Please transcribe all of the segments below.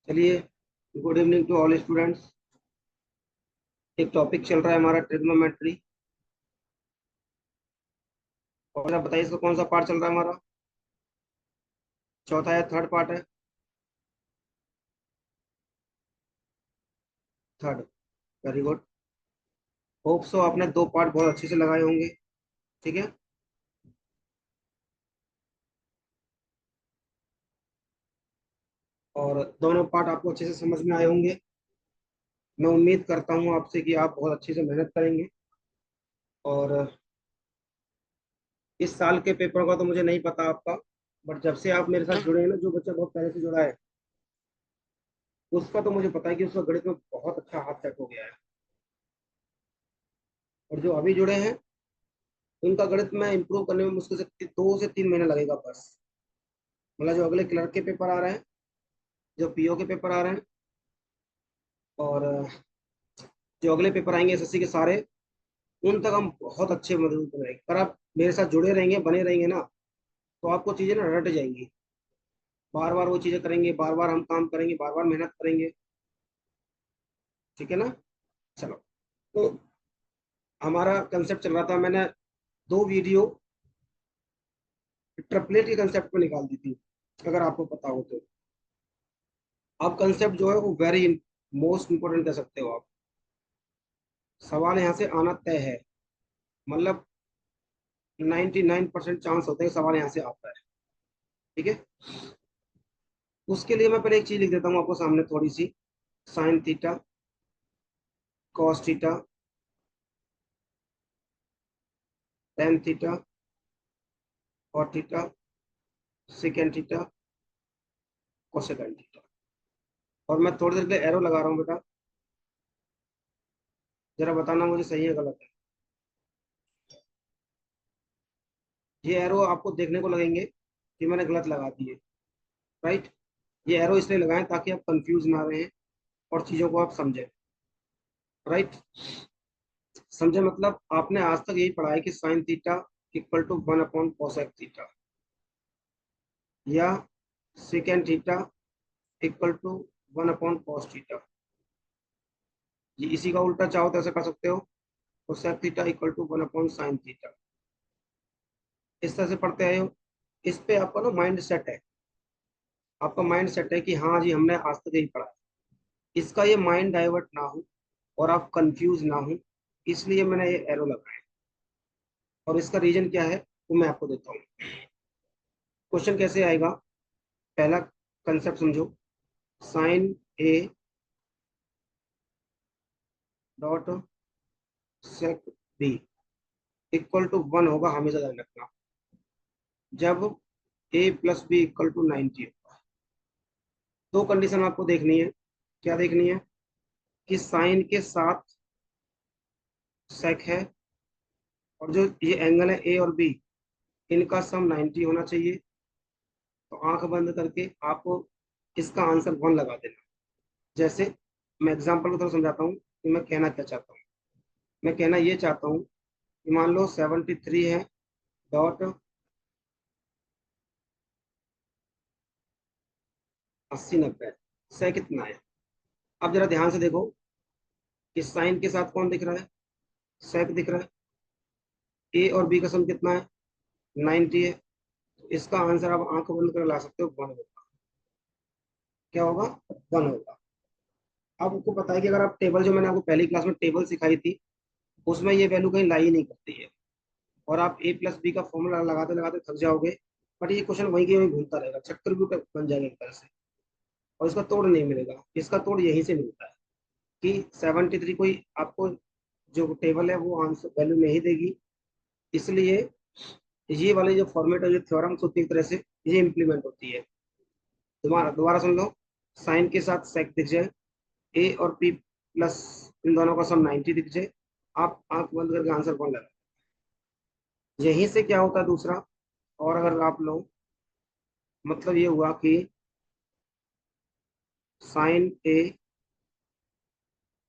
चलिए, good evening to all students. एक topic चल रहा है हमारा ट्रिग्नोमेट्री। और आप बताइए इसका कौन सा पार्ट चल रहा है हमारा? चौथा या थर्ड पार्ट है? Third. Very good. Hope so आपने दो पार्ट बहुत अच्छे से लगाए होंगे। ठीक है। और दोनों पार्ट आपको अच्छे से समझ में आए होंगे। मैं उम्मीद करता हूँ आपसे कि आप बहुत अच्छे से मेहनत करेंगे। और इस साल के पेपर का तो मुझे नहीं पता आपका, बट जब से आप मेरे साथ जुड़े हैं ना, जो बच्चा बहुत पहले से जुड़ा है उसका तो मुझे पता है कि उसका गणित में बहुत अच्छा हाथ सेट हो गया है। और जो अभी जुड़े हैं उनका गणित में इंप्रूव करने में मुश्किल से 2 से 3 महीने लगेगा बस। मतलब जो अगले क्लर्क के पेपर आ रहे हैं, जो पीओ के पेपर आ रहे हैं, और जो अगले पेपर आएंगे एसएससी के सारे, उन तक हम बहुत अच्छे मजबूत रहेंगे। पर आप मेरे साथ जुड़े रहेंगे, बने रहेंगे ना, तो आपको चीजें ना रट जाएंगी। बार बार वो चीजें करेंगे, बार बार हम काम करेंगे, बार बार मेहनत करेंगे। ठीक है ना? चलो। तो हमारा कंसेप्ट चल रहा था, मैंने दो वीडियो ट्रिपलेट के कंसेप्ट पे निकाल दी थी, अगर आपको पता हो तो। अब कंसेप्ट जो है वो वेरी मोस्ट इंपोर्टेंट कह सकते हो आप। सवाल यहाँ से आना तय है। मतलब 99% चांस होते हैं कि सवाल यहाँ से आता है। ठीक है। उसके लिए मैं पहले एक चीज लिख देता हूँ आपको सामने थोड़ी सी। Sine theta, cos theta, tan theta, cot theta, secant theta, cosecant theta. और मैं थोड़ी देर के लिए एरो लगा रहा हूँ बेटा, जरा बताना मुझे सही है गलत है। ये एरो आपको देखने को लगेंगे कि मैंने गलत लगा दिए। राइट। ये एरो इसलिए लगाएं ताकि आप कंफ्यूज ना रहें और चीजों को आप समझें। राइट। समझे? मतलब आपने आज तक यही पढ़ा है कि sine theta equal to 1 upon cosec theta, या secant theta equal to 1 upon cos theta. ये इसी का उल्टा चाहो तो ऐसे कर सकते हो, cosec theta equal to 1 upon sine theta. इस तरह से पढ़ते आए हो। इस पे आपका ना माइंड सेट है। आपका माइंड सेट है कि हाँ जी हमने आज तक यही पढ़ा है। इसका ये माइंड डाइवर्ट ना हो और आप कंफ्यूज ना हो, इसलिए मैंने ये एरो लगाया। और इसका रीजन क्या है वो मैं आपको देता हूँ। क्वेश्चन कैसे आएगा? पहला कंसेप्ट समझो। Sine A dot sec B equal to 1 होगा, हमेशा ध्यान रखना, जब A plus B equal to 90 होगा। दो कंडीशन आपको देखनी है। क्या देखनी है? कि साइन के साथ सेक है, और जो ये एंगल है ए और बी, इनका सम 90 होना चाहिए। तो आंख बंद करके आपको इसका आंसर 1 लगा देना। जैसे मैं एग्जांपल की तरफ समझाता हूँ कि मैं कहना क्या चाहता हूँ। मैं कहना ये चाहता हूँ कि मान लो 73 है डॉट 80 90, से कितना है? अब जरा ध्यान से देखो कि साइन के साथ कौन दिख रहा है? सेक दिख रहा है। ए और बी का सम कितना है? 90 है। तो इसका आंसर आप आंख बंद कर ला सकते हो, 1 होगा। क्या होगा? 1 होगा। अब आपको पता है कि अगर आप टेबल, जो मैंने आपको पहली क्लास में टेबल सिखाई थी, उसमें ये वैल्यू कहीं लाई नहीं करती है। और आप ए प्लस बी का फॉर्मूला लगाते लगाते थक जाओगे, बट ये क्वेश्चन वहीं के वहीं घूमता रहेगा, चक्कर भी बन जाएगा एक तरह से। और इसका तोड़ नहीं मिलेगा। इसका तोड़ यहीं से मिलता है कि 73 कोई आपको जो टेबल है वो आंसर वैल्यू नहीं देगी। इसलिए ये वाली जो फॉर्मेट है, जो थ्योरम्स होती है, एक तरह से ये इंप्लीमेंट होती है। दोबारा दोबारा सुन लो। साइन के साथ सेक दिख जाए, ए और पी प्लस इन दोनों का सम 90 दिख जाए, आप आंख बंद करके आंसर कौन लगा। यहीं से क्या होता है दूसरा। और अगर आप लो, मतलब ये हुआ कि साइन ए,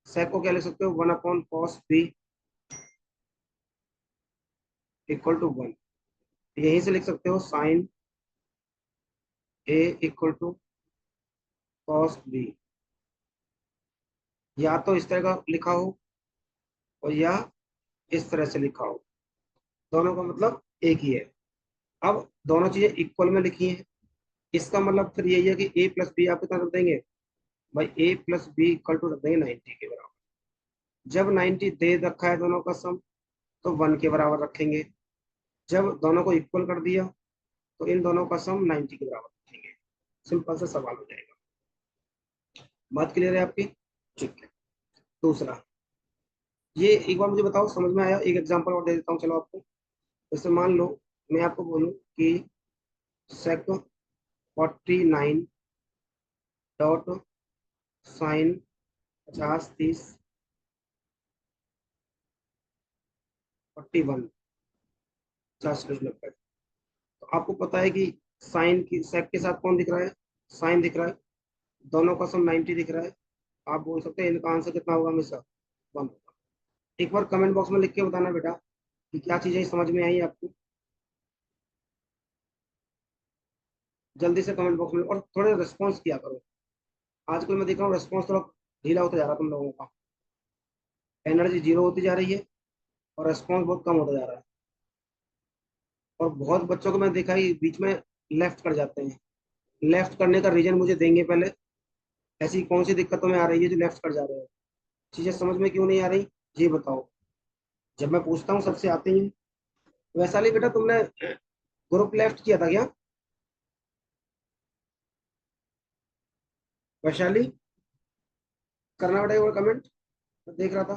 सेक को क्या लिख सकते हो? 1 upon cos B equal to 1। यहीं से लिख सकते हो sine A equal to cos B, या तो इस तरह का लिखा हो और या इस तरह से लिखा हो, दोनों का मतलब एक ही है। अब दोनों चीजें इक्वल में लिखी हैं, इसका मतलब फिर यही है कि ए प्लस बी आप कितना रख देंगे भाई, ए प्लस बी इक्वल टू रख देंगे 90 के बराबर। जब 90 दे रखा है दोनों का सम, तो 1 के बराबर रखेंगे। जब दोनों को इक्वल कर दिया तो इन दोनों का सम 90 के बराबर रखेंगे। सिंपल सा सवाल हो जाएगा। बात क्लियर है आपकी? ठीक है। दूसरा, ये एक बार मुझे बताओ समझ में आया? एक एग्जांपल और दे देता हूँ चलो आपको। जैसे मान लो मैं आपको बोलूँ कि सेक 49 डॉट साइन 50 30 41 50 90। तो आपको पता है कि साइन की सेक के साथ कौन दिख रहा है? साइन दिख रहा है। दोनों का सम 90 दिख रहा है। आप बोल सकते हैं इनका आंसर कितना होगा हमेशा? 1 होगा। एक बार कमेंट बॉक्स में लिख के बताना बेटा कि क्या चीजें समझ में आई आपको। जल्दी से कमेंट बॉक्स में, और थोड़े रिस्पॉन्स किया करो। आजकल मैं देख रहा हूँ रिस्पॉन्स थोड़ा ढीला होता जा रहा है तुम लोगों का। एनर्जी जीरो होती जा रही है और रिस्पॉन्स बहुत कम होता जा रहा है। और बहुत बच्चों को मैं देखा ही बीच में लेफ्ट कर जाते हैं। लेफ्ट करने का रीजन मुझे देंगे पहले। ऐसी कौन सी दिक्कतों में आ रही है जो लेफ्ट कर जा रहे हो? चीजें समझ में क्यों नहीं आ रही, ये बताओ। जब मैं पूछता हूँ सबसे आते ही हैं। वैशाली बेटा तुमने ग्रुप लेफ्ट किया था क्या? वैशाली, करना बेटा एक बार कमेंट। मैं देख रहा था।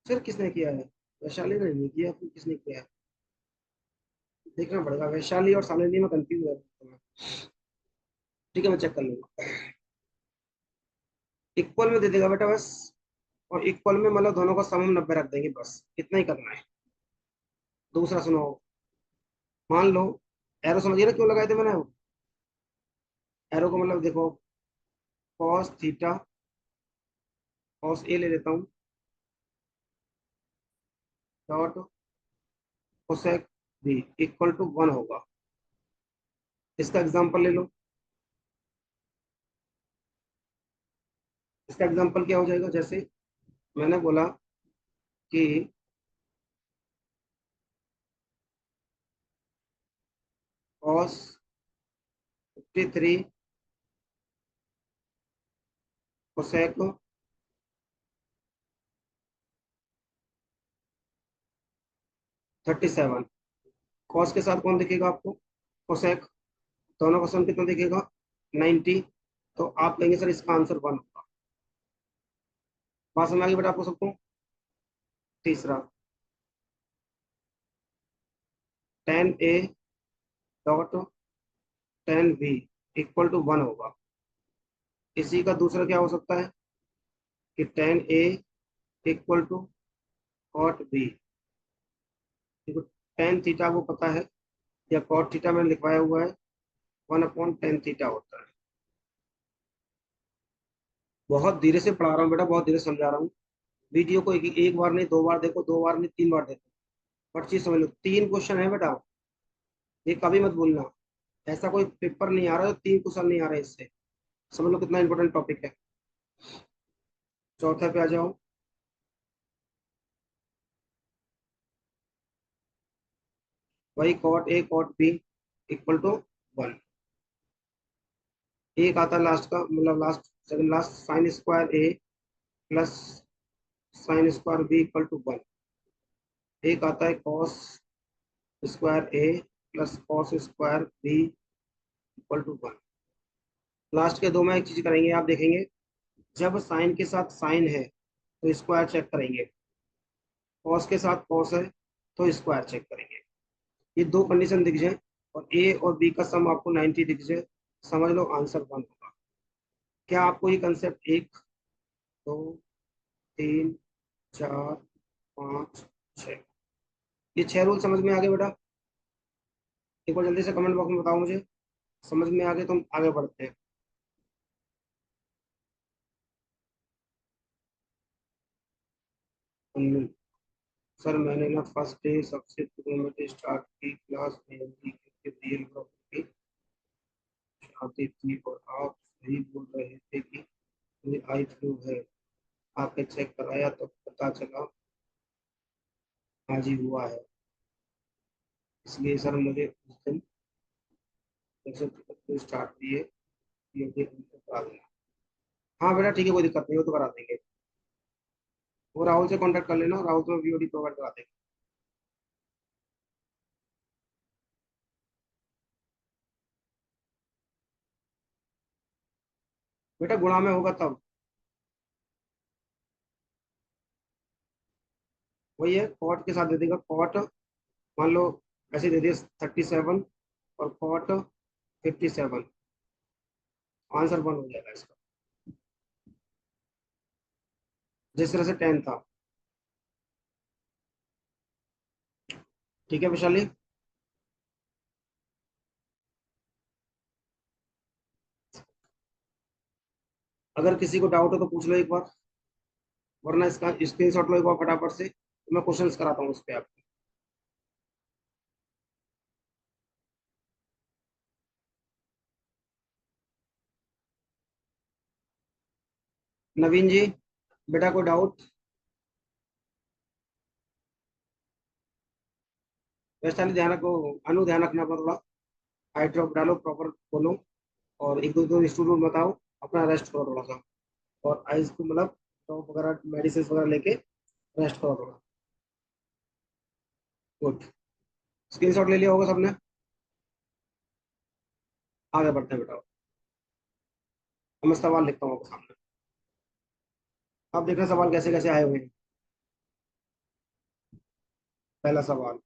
फिर किसने किया है? वैशाली ने नहीं किया, फिर किसने किया है? देखना पड़ेगा। वैशाली और शालिनी में कंफ्यूज है। ठीक है, मैं चेक कर लूंगा। इक्वल में दे देगा बेटा बस। और इक्वल में मतलब दोनों का सम हम 90 रख देंगे, बस इतना ही करना है। दूसरा सुनो। मान लो, एरो समझिए ना क्यों लगाए थे मैंने? एरो को मतलब देखो, कॉस थीटा, कॉस ए ले लेता हूँ, dot cosec B equal to 1 होगा। इसका एग्जांपल ले लो। इसका एग्जांपल क्या हो जाएगा? जैसे मैंने बोला कि कॉस 53 कोसेक 37। कॉस के साथ कौन दिखेगा आपको? कोसेक। दोनों का सम कितना दिखेगा? 90। तो आप कहेंगे सर इसका आंसर 1 होगा। बात समझ आ गई बेटा आपको सबको? तीसरा, tan A dot tan B equal to 1 होगा। इसी का दूसरा क्या हो सकता है कि tan A equal to cot B. देखो, टेन थीटा वो पता है, या कॉट थीटा मैंने लिखवाया हुआ है, 1/10 थीटा होता है। बहुत धीरे से पढ़ा रहा हूँ बेटा, बहुत धीरे से समझा रहा हूँ। वीडियो को एक बार नहीं, 2 बार देखो, 2 बार नहीं, 3 बार देखो। हर चीज समझ लो। 3 क्वेश्चन है बेटा, ये कभी मत भूलना। ऐसा कोई पेपर नहीं आ रहा है 3 क्वेश्चन नहीं आ रहे इससे। समझ लो कितना इंपॉर्टेंट टॉपिक है। चौथे पे आ जाओ। वही cot A cot B equal to 1। एक आता है लास्ट का, मतलब last second last, sine square A plus sine square B equal to 1। एक आता है cos square A plus cos square B equal to 1। Last के दो में एक चीज करेंगे, आप देखेंगे जब साइन के साथ साइन है तो स्क्वायर चेक करेंगे, कॉस के साथ कॉस है तो स्क्वायर चेक करेंगे। ये दो कंडीशन दिख जाए और ए और बी का सम आपको 90 दिख जाए, समझ लो आंसर 1 होगा। क्या आपको ये कंसेप्ट 1 2 3 4 5 6, ये 6 रूल समझ में आ गए बेटा? एक बार जल्दी से कमेंट बॉक्स में बताओ मुझे। समझ में आ गए तो हम आगे बढ़ते हैं। सर मैंने ना फर्स्ट डे सबसे किलोमीटर स्टार्ट की क्लास में हिंदी के रियल ग्रुप की आती थी और आप वही बोल रहे थे कि मुझे आई फ्लू है, आपने चेक कराया तो पता चला आज ही हुआ है, इसलिए सर मुझे उस दिन स्टार्ट दिए, ये भी हमको करा देना। हाँ बेटा ठीक है, कोई दिक्कत नहीं, वो तो करा देंगे। वो राहुल से कांटेक्ट कर लेना, राहुल तो वीओडी प्रोवाइड करा देंगे। बेटा गुणा में होगा तब, वही है कॉट के साथ दे देगा, कॉट मान लो ऐसे दे दिए 37 और कॉट 57, आंसर 1 हो जाएगा इसका, जिस तरह से 10 था। ठीक है विशाली। अगर किसी को डाउट हो तो पूछ लो एक बार, वरना इसका स्क्रीनशॉट लो एक बार फटाफट से, तो मैं क्वेश्चंस कराता हूँ उस पर आपको। नवीन जी, बेटा कोई डाउट? वैशाली ध्यान रखो, अनु ध्यान रखना अपना थोड़ा, आई ड्रॉप डालो प्रॉपर बोलो, और एक दो दो स्टूडेंट बताओ, अपना रेस्ट करो थोड़ा सा, और आइज को मतलब ड्रॉप वगैरह मेडिसिन वगैरह लेके रेस्ट करो थोड़ा। गुड। स्क्रीनशॉट ले लिया होगा सबने, आगे बढ़ते हैं बेटा। अब मैं सवाल लिखता हूँ आपके सामने, अब देखना सवाल कैसे कैसे आए हुए हैं। पहला सवाल,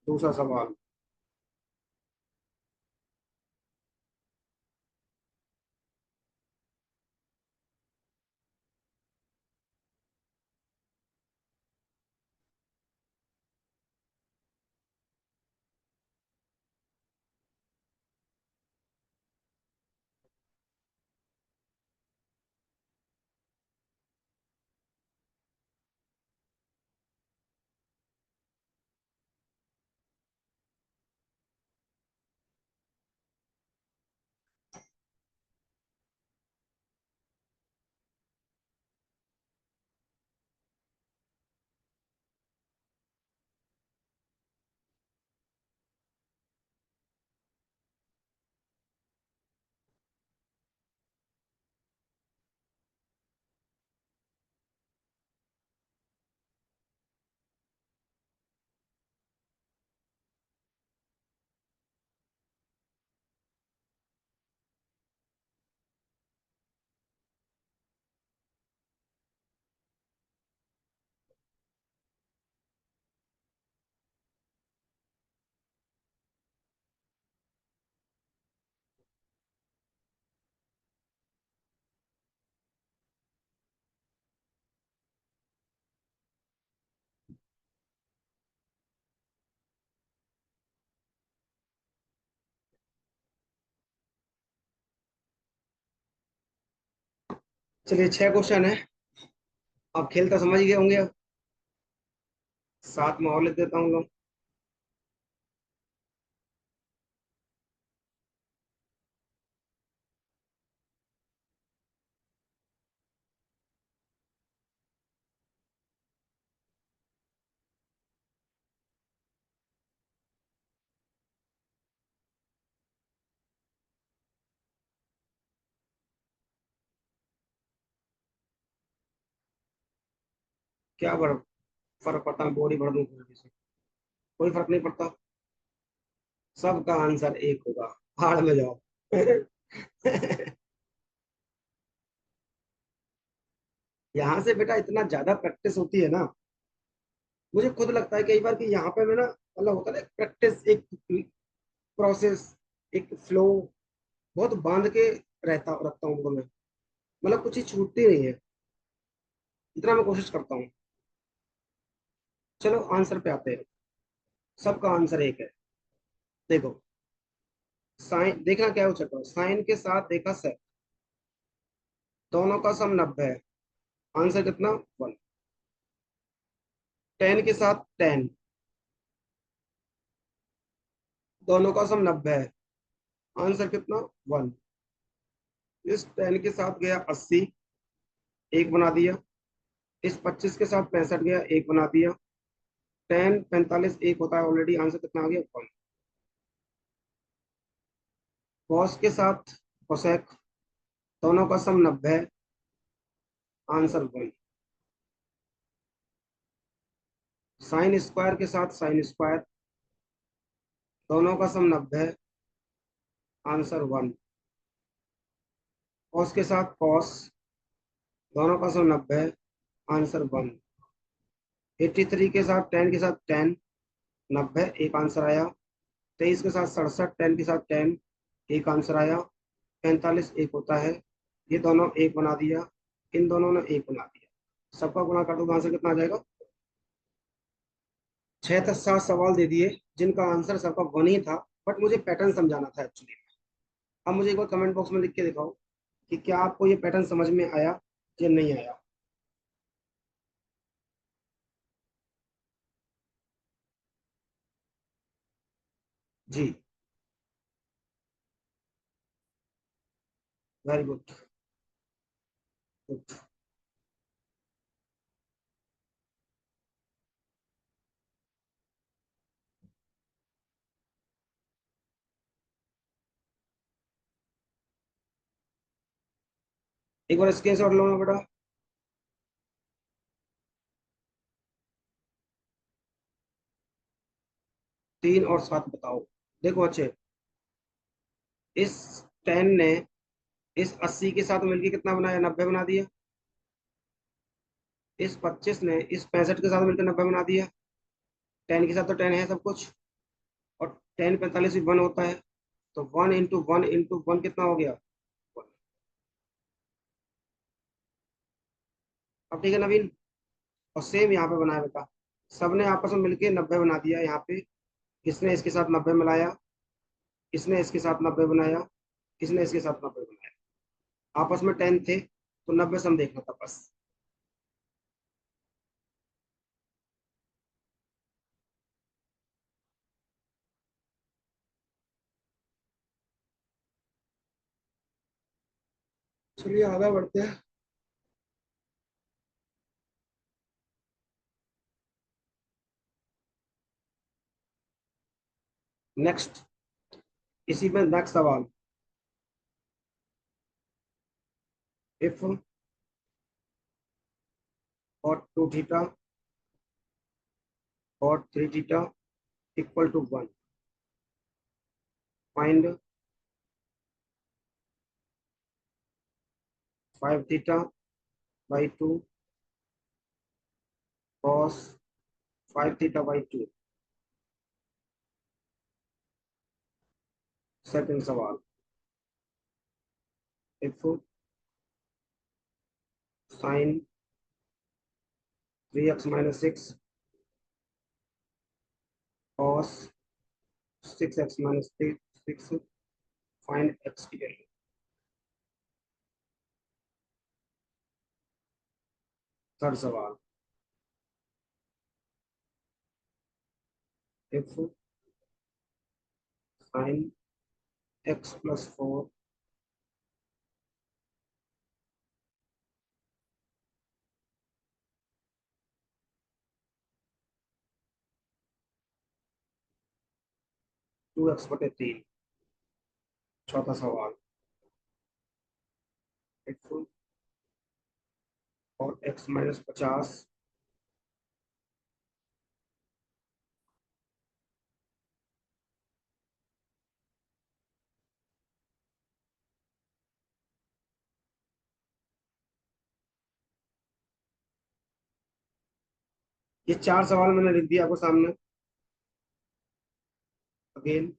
दूसरा सवाल, चलिए 6 क्वेश्चन है, अब खेल तो समझ गए होंगे, अब सात माहौल लिख देता हूँ लोग। क्या फर्क फर्क पड़ता है, बॉडी भर दूं फिर से, कोई फर्क नहीं पड़ता, सबका आंसर एक होगा, हार में जाओ। यहाँ से बेटा इतना ज्यादा प्रैक्टिस होती है ना, मुझे खुद लगता है कई बार कि यहाँ पे मैं ना, मतलब होता है प्रैक्टिस, एक प्रोसेस, एक फ्लो, बहुत बांध के रहता रखता हूँ उनको मैं, मतलब कुछ चीज छूटती नहीं है, इतना मैं कोशिश करता हूँ। चलो आंसर पे आते हैं, सबका आंसर एक है। देखो, साइन देखना क्या हो चक्कर है, साइन के साथ देखा सेक, दोनों का सम 90 है, आंसर कितना 1। 10 के साथ 10, दोनों का सम 90 है। आंसर कितना? 1। इस 10 के साथ गया 80, एक बना दिया। इस 25 के साथ 65 गया, एक बना दिया। 10 45 एक होता है ऑलरेडी, आंसर कितना आ गया? 1। कॉस के साथ कोसेक, दोनों का सम 90 है, आंसर 1। साइन स्क्वायर के साथ साइन स्क्वायर, दोनों का सम 90 है, आंसर 1। कॉस के साथ कॉस, दोनों का सम 90 है, आंसर 1। 83 के साथ 10 के साथ 10, 90 एक आंसर आया। 23 के साथ 67, 10 के साथ 10, एक आंसर आया। 45 एक होता है, ये दोनों एक बना दिया, इन दोनों ने एक बना दिया। सबका गुणा कर दो, आंसर कितना आ जाएगा? 6 से 7 सवाल दे दिए जिनका आंसर सबका 1 ही था, बट मुझे पैटर्न समझाना था एक्चुअली। अब मुझे एक बार कमेंट बॉक्स में लिख के दिखाओ कि क्या आपको ये पैटर्न समझ में आया या नहीं आया। जी, वेरी गुड। गुड। एक बार स्क्रीनशॉट लो ना बेटा। 3 और 7 बताओ। देखो अच्छे, इस 10 ने इस 80 के साथ मिलके कितना बनाया? 90 बना दिया। इस 25 ने इस 65 के साथ मिलकर 90 बना दिया। 10 के साथ तो 10 है सब कुछ, और 10 45 भी 1 होता है, तो 1 इंटू 1 कितना हो गया? अब ठीक है नवीन, और सेम यहाँ पे बनाया बेटा। सबने आपस में मिलके 90 बना दिया यहाँ पे। इसने इसके साथ 90 मिलाया, इसने इसके साथ 90 बनाया, इसने इसके साथ 90 बनाया। आपस में 10 थे, तो 90 सम देखना था बस। चलिए आगे बढ़ते हैं। नेक्स्ट, इसी में नेक्स्ट सवाल। इफ और 2 थीटा और 3 theta equal to 1, find 5 theta by 2 cos 5 theta by 2। Second सवाल। If sine 3x - 6 cos 6x - 6, find x की वैल्यू। थर्ड सवाल। If sine x + 4, two x बटे 3। चौथा सवाल। इफ और x - 50, ये 4 सवाल मैंने लिख दिया आपको सामने। अगेन,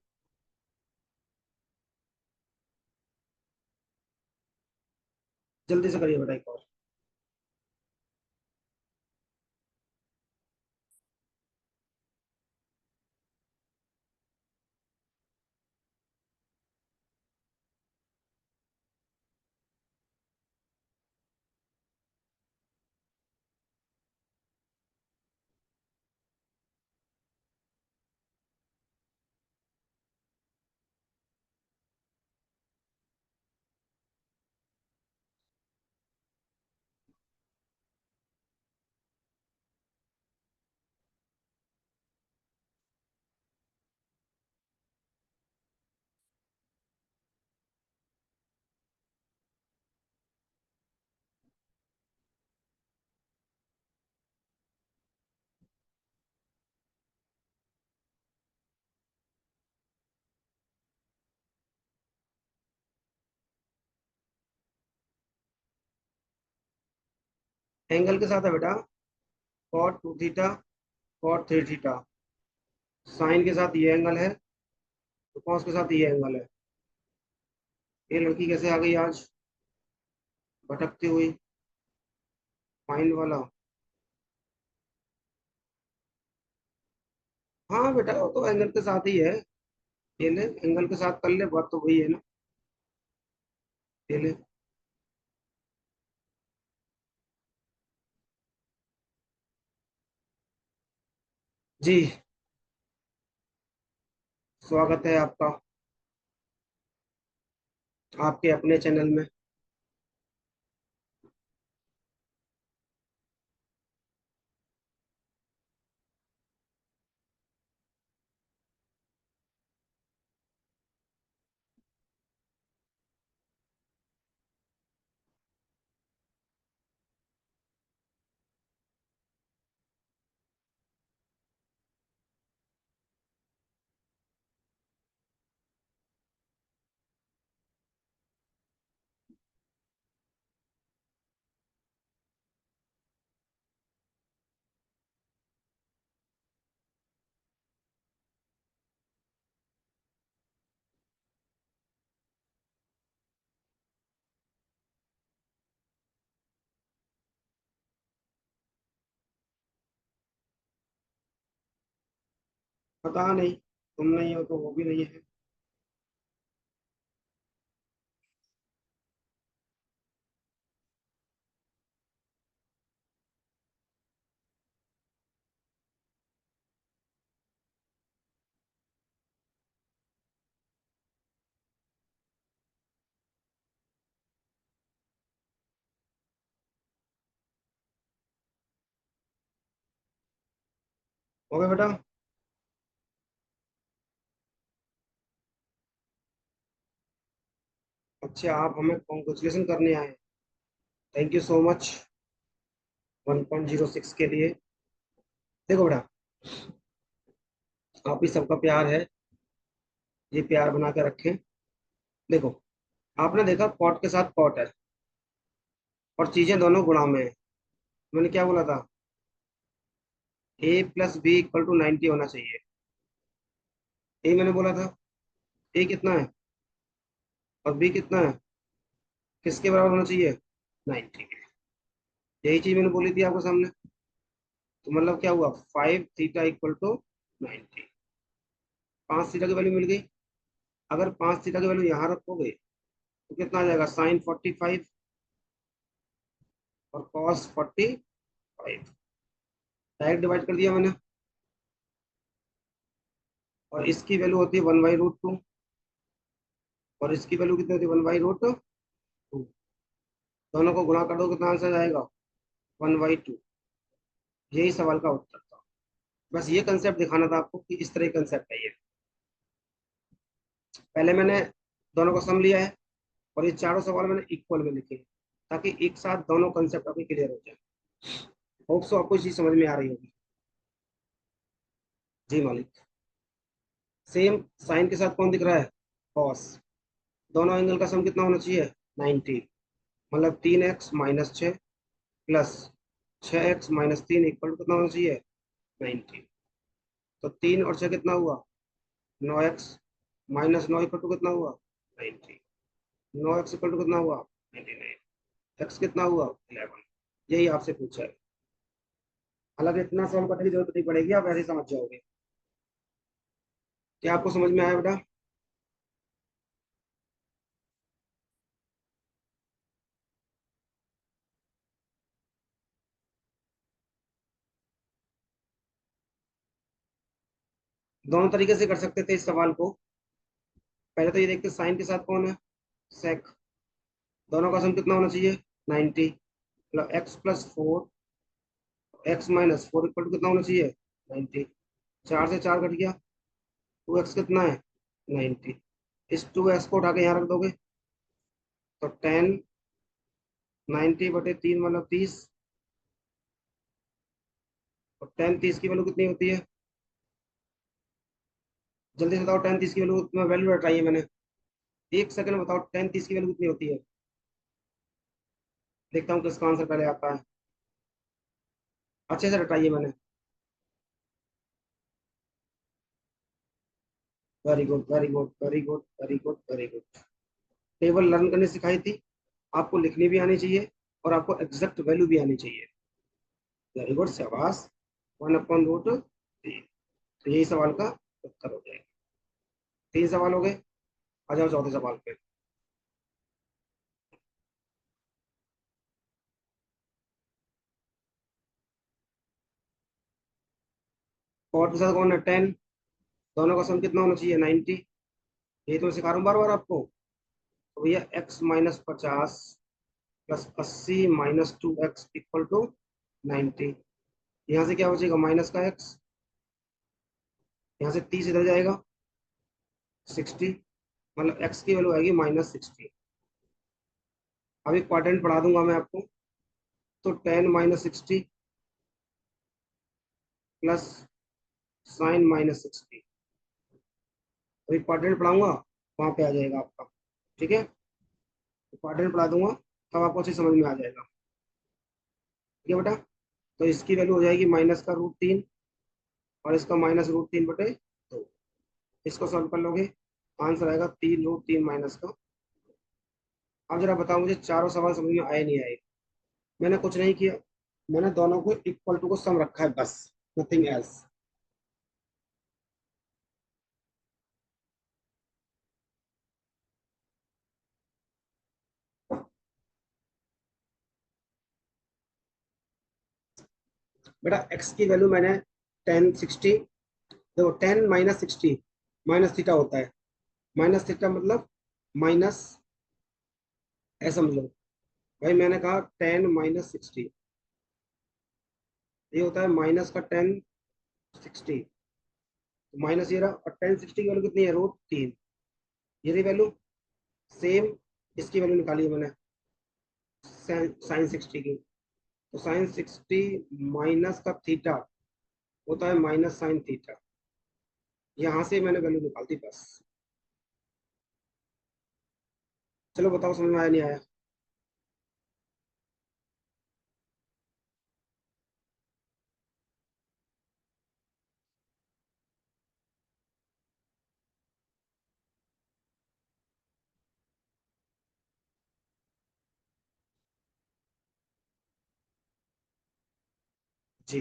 जल्दी से करिए बेटा एक और। एंगल के साथ है बेटा cot 2 theta, cot 3 theta. Sine के साथ ये एंगल है, तो कॉस के साथ ये एंगल है। ये लड़की कैसे आ गई आज भटकती हुई, फाइन वाला। हाँ बेटा वो तो एंगल के साथ ही है। ये ले, एंगल के साथ कर ले, बात तो वही है ना। ये ले। जी, स्वागत है आपका आपके अपने चैनल में। पता नहीं, तुम नहीं हो तो वो भी नहीं है। हो गया बेटा। अच्छा, आप हमें कॉन्ग्रेचुलेशन करने आए। थैंक यू सो मच 1.06 के लिए। देखो बेटा, आप ही सबका प्यार है, ये प्यार बना के रखें। देखो, आपने देखा कॉट के साथ कॉट है और चीजें दोनों गुणा में है। मैंने क्या बोला था, a + b = 90 होना चाहिए। ए मैंने बोला था। ए कितना है और बी कितना है, किसके बराबर होना चाहिए, 90 के। यही चीज मैंने बोली थी आपके सामने। तो मतलब क्या हुआ, 5 थीटा = 90। 5 थीटा की वैल्यू मिल गई। अगर 5 थीटा की वैल्यू यहाँ रखोगे तो कितना आ जाएगा, sin 45 और cos 45। डायरेक्ट डिवाइड कर दिया मैंने। और इसकी वैल्यू होती है 1/√2, और इसकी वैल्यू कितनी होती है, 1/√2। दोनों को गुणा कर दो, कितना आंसर आएगा, 1/2। यही सवाल का उत्तर था। बस ये कंसेप्ट दिखाना था आपको कि इस तरह कंसेप्ट है ये। पहले मैंने दोनों को सम लिया है और ये चारों सवाल मैंने इक्वल में लिखे हैं, ताकि एक साथ दोनों कंसेप्ट आपके क्लियर हो जाए। होप सो आपको चीज समझ में आ रही होगी। जी मालिक। सेम साइन के साथ कौन दिख रहा है, कॉस। दोनों एंगल का सम कितना होना चाहिए, 90। मतलब 3x - 6 plus 6x - 3 equal to कितना होना चाहिए, 90। तो 3 और 6 कितना हुआ, 9x - 9 इक्वल टू कितना हुआ, 90। 9x इक्वल टू कितना हुआ, 99। एक्स कितना हुआ, 11। यही आपसे पूछा है। हालांकि इतना सॉल्व करने की जरूरत नहीं पड़ेगी, आप ऐसे ही समझ जाओगे। क्या आपको समझ में आया बेटा। दोनों तरीके से कर सकते थे इस सवाल को। पहले तो ये देखते साइन के साथ कौन है, सेक। दोनों का सम कितना होना चाहिए, 90। मतलब x + 4, x - 4 इक्वल टू कितना होना चाहिए, 90। 4 से 4 कट गया, 2x कितना है, 90। इस 2x को उठा के यहाँ रख दोगे तो 10 90/3 मतलब 30। और 10 30 की वैल्यू कितनी होती है, जल्दी से बताओ। 10 30 की वैल्यू में वैल्यू रटाई है मैंने, 1 सेकंड में बताओ 10 30 की वैल्यू कितनी होती है। देखता हूँ किसका आंसर पहले आता है। अच्छे से रटाइए मैंने। Very good, very good, very good, very good, very good. Table learn करनी सिखाई थी, आपको लिखनी भी आनी चाहिए और आपको एग्जैक्ट वैल्यू भी आनी चाहिए। वेरी गुड, शाबाश। 1/√3। तो यही सवाल का उत्तर हो जाएगा। 3 सवाल हो गए। आ जाओ चौथे सवाल पे। और के साथ कौन है? 10। दोनों का सम कितना होना चाहिए? 90। यही तो मैं सिखा रहा हूँ बार बार आपको। तो भैया x-50 +80 -2x = 90। यहाँ से क्या बचेगा? माइनस का x। यहाँ से 30 इधर जाएगा, 60। मतलब x की वैल्यू आएगी -60। अभी क्वाड्रेंट पढ़ा दूंगा मैं आपको। तो 10 - 60 प्लस sin -60। अभी क्वाड्रेंट पढ़ाऊंगा, वहां पे आ जाएगा आपका। ठीक है, क्वाड्रेंट पढ़ा दूंगा, तब आपको अच्छी समझ में आ जाएगा। ठीक है बेटा। तो इसकी वैल्यू हो जाएगी -√3 और इसका -√3/2। इसको सॉल्व कर लोगे, आंसर आएगा 3√3 माइनस का। अब जरा बताओ मुझे, चारों सवाल समझ में आए नहीं आए? मैंने कुछ नहीं किया, मैंने दोनों को इक्वल टू को सम रखा है बस, नथिंग एल्स। बेटा एक्स की वैल्यू मैंने 10 60, देखो 10 - 60 माइनस थीटा होता है। माइनस थीटा मतलब माइनस, ऐसा समझ लो। भाई मैंने कहा 10 - 60, ये होता है माइनस का 10 60। तो माइनस ये रहा, और 10 60 की वैल्यू कितनी है? √3। ये रही वैल्यू। सेम इसकी वैल्यू निकाली है मैंने, sin 60 की। तो sin 60 माइनस का थीटा होता है -sin थीटा। यहां से मैंने वैल्यू निकाल दी बस। चलो बताओ, समझ में आया नहीं आया? जी।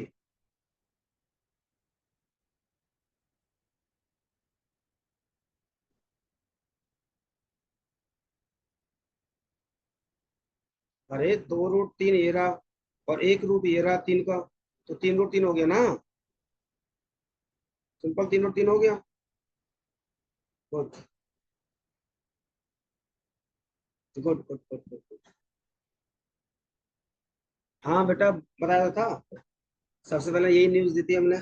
अरे 2√3 ये रहा, और 1 रूट ये रहा 3 का। तो 3√3 हो गया ना। सिंपल 3√3 हो गया। Good, good, good, good, good. हाँ बेटा, बताया था। सबसे पहले यही न्यूज दी थी हमने।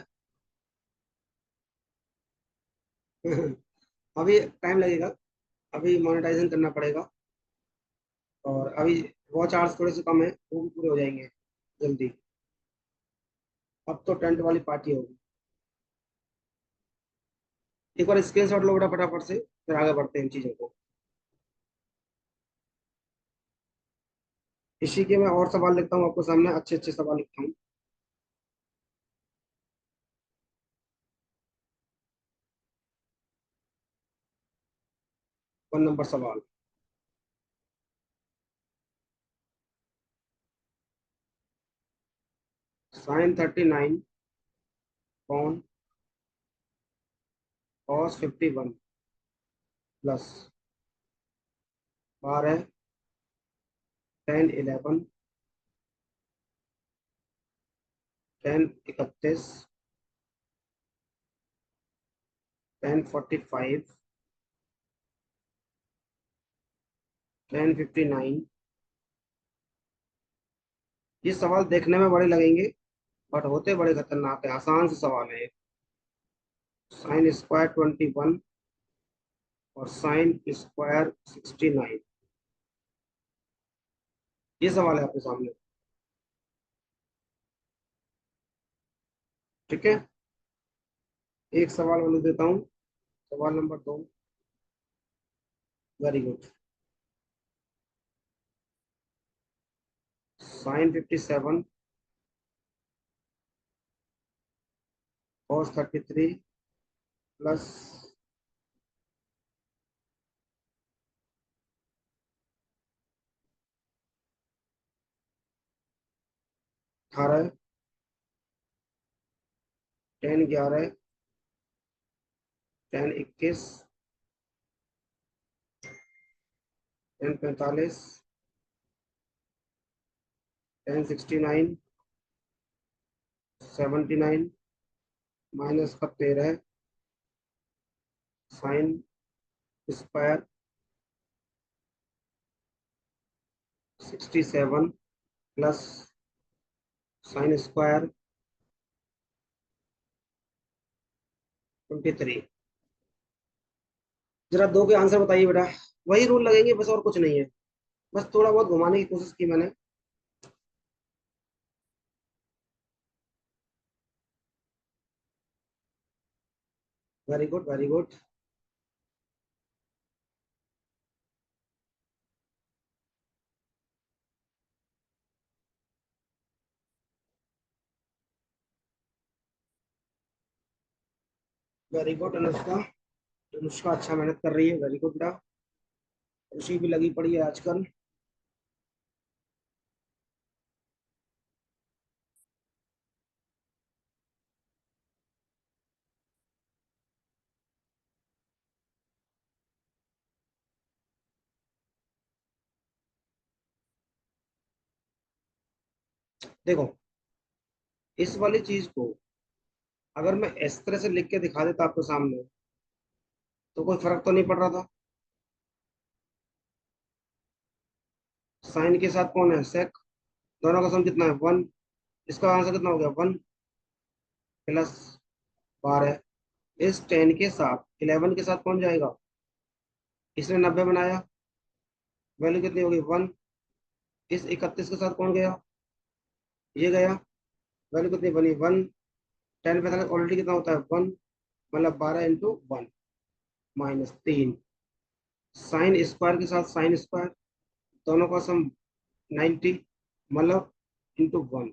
अभी टाइम लगेगा, अभी मोनेटाइजेशन करना पड़ेगा। और अभी वॉच आवर्स थोड़े से कम है, वो भी पूरे हो जाएंगे जल्दी। अब तो टेंट वाली पार्टी होगी। एक बार स्क्रीन शॉट लो बेटा फटाफट से, फिर आगे बढ़ते हैं इन चीजों को। इसी के मैं और सवाल लिखता हूँ आपको सामने, अच्छे अच्छे सवाल लिखता हूँ। 1 नंबर सवाल। sin 39 कॉन cos 51 plus 12 tan 11 tan 31 tan 45 tan 59। ये सवाल देखने में बड़े लगेंगे, बट होते बड़े खतरनाक है। आसान से सवाल है। sin² 21 और sin² 69। ये सवाल है आपके सामने। ठीक है, एक सवाल और लिख देता हूँ। सवाल number 2। Very good. sin 57 cos 33 plus 18, tan 11, tan 21, tan 45, tan 69, 79 minus का 13 sine square 67 plus sine square 23। जरा दो के आंसर बताइए बेटा। वही रूल लगेंगे बस, और कुछ नहीं है। बस थोड़ा बहुत घुमाने की कोशिश की मैंने। Very good very good. Very good Anushka. Anushka अच्छा मेहनत कर रही है, वेरी गुड बेटा। खुशी भी लगी पड़ी है आजकल। देखो, इस वाली चीज को अगर मैं इस तरह से लिख के दिखा देता आपके सामने, तो कोई फर्क तो नहीं पड़ रहा था। साइन के साथ कौन है, सेक। दोनों का सम कितना है, 1। इसका आंसर कितना हो गया, 1 प्लस 12। इस 10 के साथ 11 के साथ कौन जाएगा, इसने 90 बनाया, वैल्यू कितनी होगी, 1। इस 31 के साथ कौन गया, ये गया, वैल्यू कितनी बनी, 1। 10 पे था ऑलरेडी कितना होता है, 1। मतलब 12 × 1 माइनस 3। साइन स्क्वायर के साथ साइन स्क्वायर, दोनों का सम 90, मतलब ×1,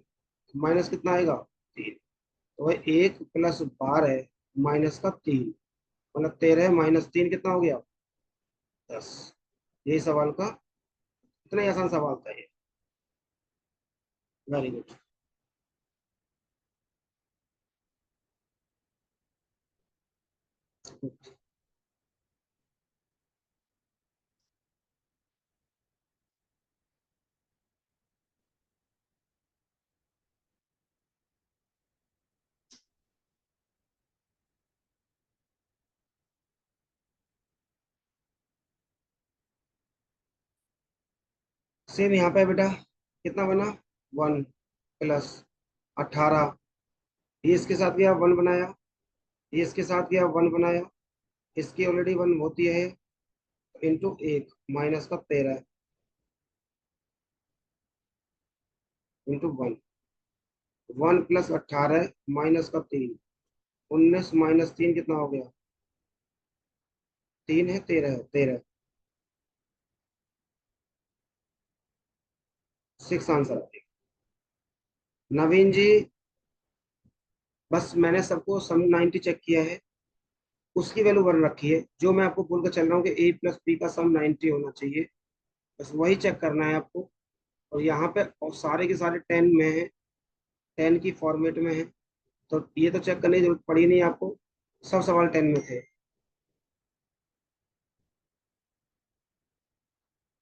माइनस कितना आएगा, 3। तो वह 1 प्लस 12 माइनस का 3, मतलब 13 माइनस 3 कितना हो गया, 10। यही सवाल का, इतना ही आसान सवाल था ये। Very good. सेम यहाँ पे बेटा, कितना बना, 1 प्लस 18। ये इसके साथ गया 1 बनाया, ये इसके साथ गया 1 बनाया, इसकी ऑलरेडी 1 होती है, इंटू 1 माइनस का 13 ×1। 1 प्लस 18 माइनस का 3, 19 माइनस 3 कितना हो गया, 3 है, 13 है, 13। 6 आंसर आ गया। नवीन जी, बस मैंने सबको सम 90 चेक किया है, उसकी वैल्यू बन रखी है। जो मैं आपको बोल कर चल रहा हूँ कि a प्लस बी का सम 90 होना चाहिए, बस वही चेक करना है आपको। और यहाँ पे और सारे के सारे 10 में है, 10 की फॉर्मेट में है, तो ये तो चेक करने की जरूरत पड़ी नहीं आपको, सब सवाल 10 में थे।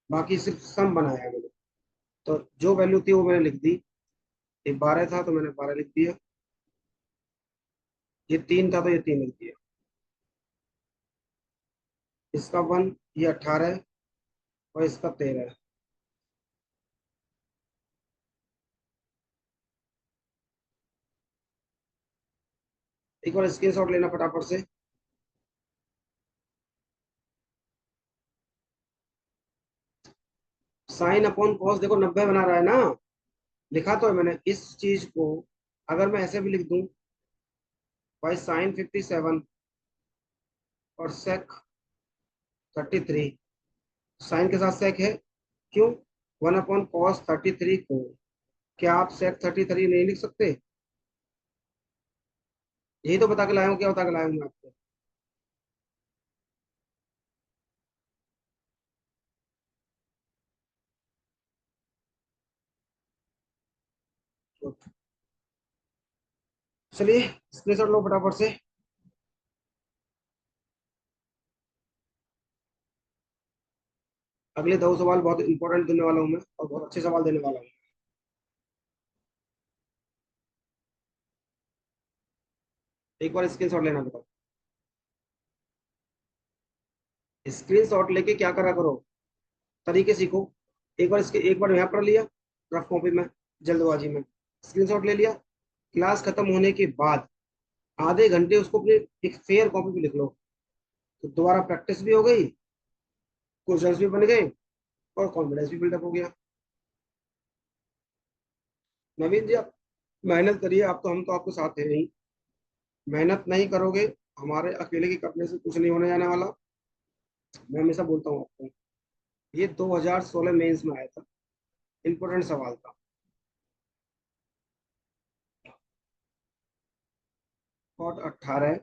बाकी सिर्फ सम बनाया है मैंने। तो जो वैल्यू थी वो मैंने लिख दी। ये 12 था तो मैंने 12 लिख दिया, ये 3 था तो ये 3 लिख दिया, इसका 1, ये 18 है, और इसका 13 है। एक बार स्क्रीनशॉट लेना फटाफट से। साइन अपॉन कॉस देखो 90 बना रहा है ना, लिखा तो है मैंने इस चीज को। अगर मैं ऐसे भी लिख दूं, भाई साइन 57 और सेक 33, साइन के साथ सेक है, क्यों, 1/cos 33 को क्या आप सेक 33 नहीं लिख सकते। यही तो बता के लाया हूँ, क्या बता के लाया हूँ मैं आपको। तो चलिए स्क्रीनशॉट लो फटाफट से। अगले दो सवाल बहुत इंपॉर्टेंट देने वाला हूँ मैं, और बहुत अच्छे सवाल देने वाला हूँ। एक बार स्क्रीनशॉट लेना बताओ। स्क्रीनशॉट लेके क्या करा करो, तरीके सीखो। एक बार यहाँ पर लिया रफ कॉपी में, जल्दबाजी में स्क्रीनशॉट ले लिया। क्लास खत्म होने के बाद आधे घंटे उसको अपने एक फेयर कॉपी पे लिख लो, तो दोबारा प्रैक्टिस भी हो गई, क्वेश्चंस भी बन गए, और कॉन्फिडेंस भी बिल्डअप हो गया। नवीन जी, आप मेहनत करिए, आप तो हम तो आपके साथ हैं नहीं। मेहनत नहीं करोगे, हमारे अकेले के करने से कुछ नहीं होने जाने वाला। मैं हमेशा बोलता हूँ आपको, ये 2016 मेंस में आया था, इंपॉर्टेंट सवाल था। और 18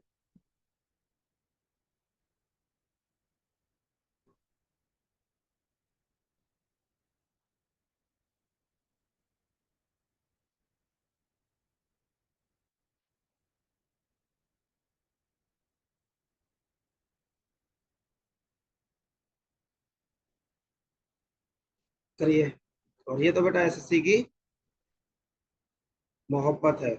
करिए। और ये तो बेटा एसएससी की मोहब्बत है।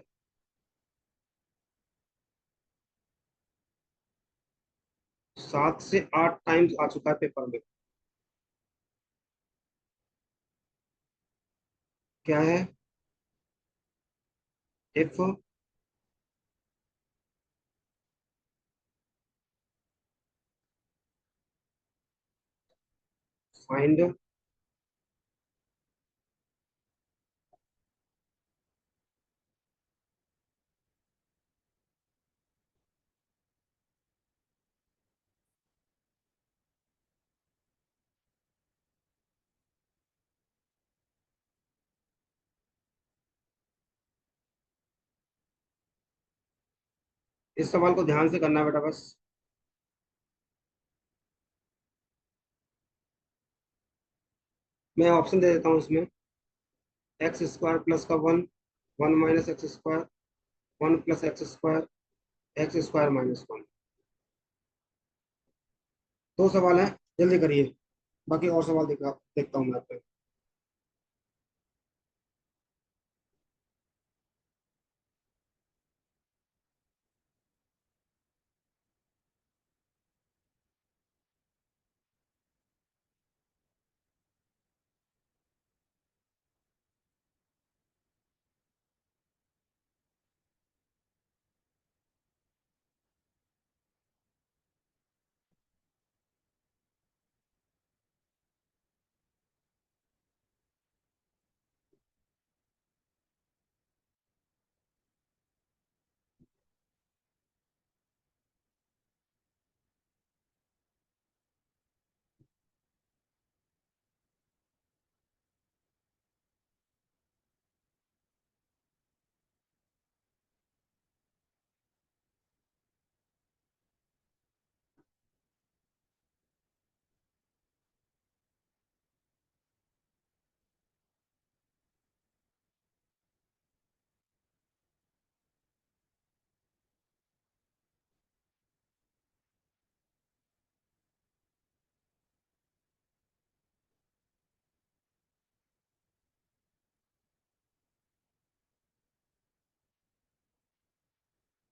7 से 8 टाइम्स आ चुका है पेपर में। क्या है? इफ फाइंड इस सवाल को ध्यान से करना बेटा बस। मैं ऑप्शन दे देता हूँ इसमें। एक्स स्क्वायर प्लस का 1, 1 minus x square, 1 plus x square, x² - 1। दो सवाल हैं, जल्दी करिए, बाकी और सवाल देखता हूँ मैं आपको।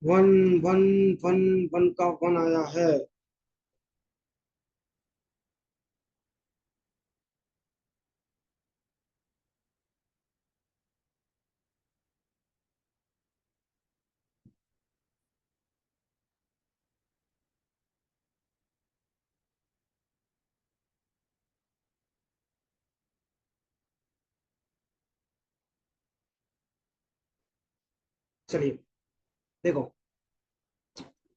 1, 1, 1, 1 का 1 आया है। चलिए देखो,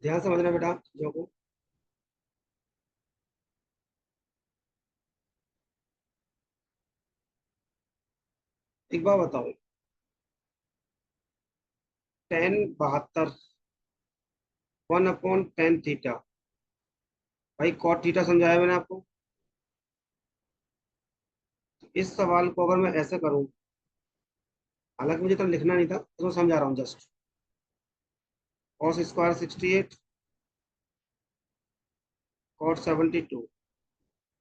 ध्यान समझना बेटा चीजों को। एक बार बताओ, 10 72 1/tan थीटा। भाई कॉट थीटा समझाया मैंने आपको। इस सवाल को अगर मैं ऐसे करूं, हालांकि मुझे तो लिखना नहीं था, तो समझा रहा हूँ जस्ट। cos² 68 cot 72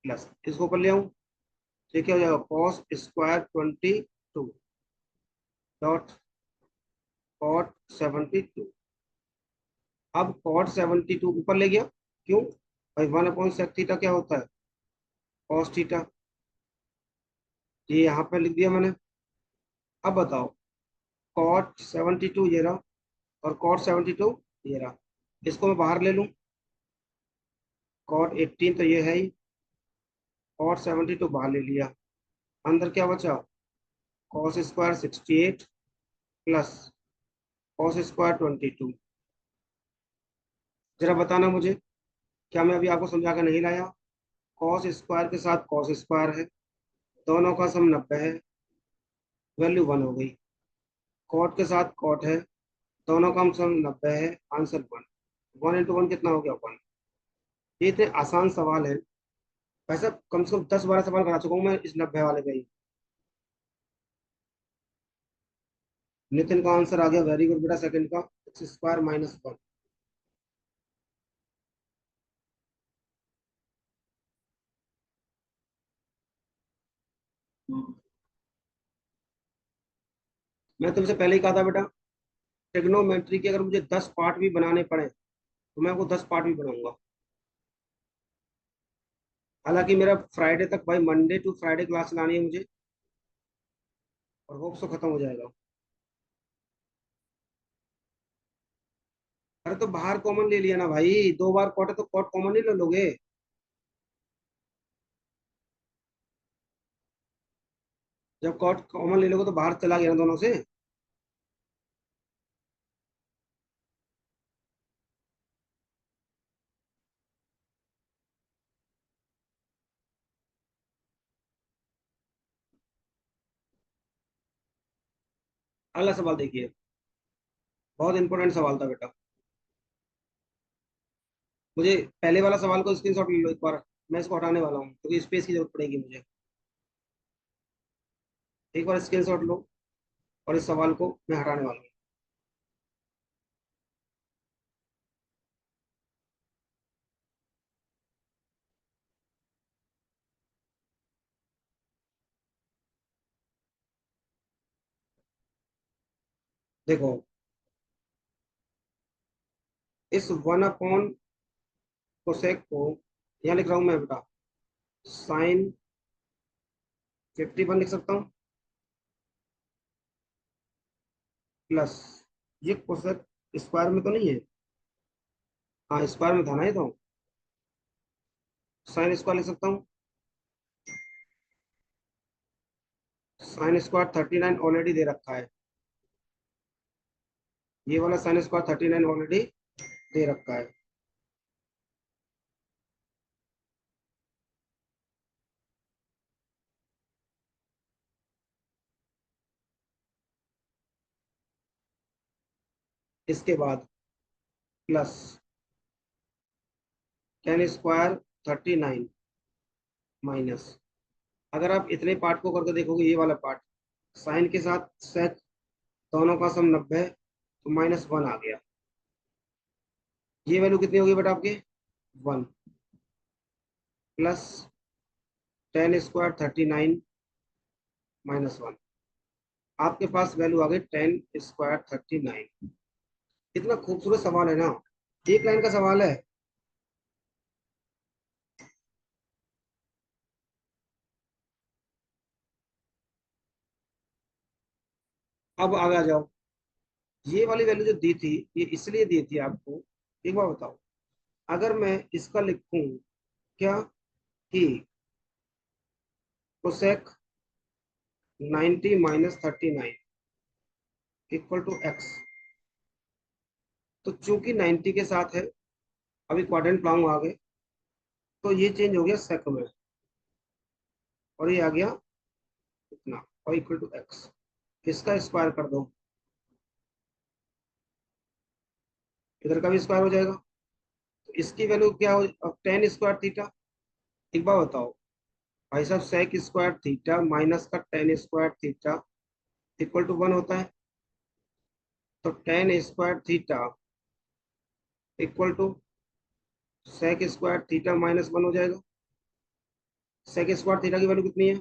प्लस इसको ऊपर ले आऊं, तो क्या हो जाएगा, cos² 22 डॉट cot 72। अब cot 72 ऊपर ले गया, क्यों भाई, 1/sec थीटा क्या होता है, cos थीटा। ये यहाँ पे लिख दिया मैंने। अब बताओ, cot 72 ये रहा, और cot 72 ये रहा, इसको मैं बाहर ले लूं, cot 18 तो ये है ही, cot 72 बाहर ले लिया, अंदर क्या बचा, cos² 68 प्लस cos² 22। जरा बताना मुझे, क्या मैं अभी आपको समझा कर नहीं लाया। cos² के साथ cos² है, दोनों का सम 90 है, वैल्यू 1 हो गई। कॉट के साथ कॉट है, दोनों का सम 90 है, आंसर 1। 1 × 1 कितना हो गया, 1। ये इतने आसान सवाल है, वैसे कम से कम 10-12 सवाल करा चुका हूँ मैं इस 90 वाले पे ही। नितिन का आंसर आ गया, वेरी गुड बेटा, सेकंड का x² - 1। मैं तुमसे पहले ही कहा था बेटा, ट्रिग्नोमेट्री के अगर मुझे 10 पार्ट भी बनाने पड़े, तो मैं वो 10 पार्ट भी बनाऊंगा। हालांकि मेरा फ्राइडे तक, भाई मंडे टू फ्राइडे क्लास लानी है मुझे, और होप सो खत्म हो जाएगा। अरे तो बाहर कॉमन ले लिया ना भाई, 2 बार कॉट है तो कॉट कॉमन नहीं ले लोगे। जब कॉट कॉमन ले लोगे तो बाहर चला गया ना दोनों से। अगला सवाल देखिए, बहुत इंपॉर्टेंट सवाल था बेटा। मुझे पहले वाला सवाल को स्क्रीनशॉट ले लो एक बार, मैं इसको हटाने वाला हूँ क्योंकि स्पेस की जरूरत पड़ेगी मुझे। एक बार स्क्रीनशॉट लो, और इस सवाल को मैं हटाने वाला हूँ। देखो, इस 1/कोसेक को यहाँ लिख रहा हूँ मैं बेटा, sin 51 लिख सकता हूँ, प्लस ये कोसेक स्क्वायर में तो नहीं है, हाँ स्क्वायर में था ना ये तो, sin² लिख सकता हूँ। sin² 39 ऑलरेडी दे रखा है, ये वाला sin² 39 ऑलरेडी दे रखा है। इसके बाद प्लस tan² 39 माइनस, अगर आप इतने पार्ट को करके देखोगे, ये वाला पार्ट साइन के साथ सेक, दोनों का सम 90 तो -1 आ गया। ये वैल्यू कितनी होगी बेटा आपके, 1, प्लस tan² 39 - 1। आपके पास वैल्यू आ गई tan²39। इतना खूबसूरत सवाल है ना, एक लाइन का सवाल है। अब आगे आ जाओ, ये वाली वैल्यू जो दी थी, ये इसलिए दी थी आपको, एक बार बताओ, अगर मैं इसका लिखूं क्या, कि कोसेक 90 - 39 इक्वल टू एक्स, तो चूंकि 90 के साथ है, अभी क्वाड्रेंट प्लान आ गए, तो ये चेंज हो गया सेक में, और ये आ गया इतना, और इक्वल टू एक्स। इसका स्क्वायर कर दो, इधर का भी स्क्वायर हो जाएगा। तो इसकी वैल्यू क्या हो, अब टेन स्क्वायर थीटा। एक बार बताओ भाई साहब, सेक स्क्वायर थीटा माइनस का tan square theta equal to one होता है। तो tan square theta equal to sec square theta minus one हो जाएगा। सेक स्क्वायर थीटा की वैल्यू कितनी है,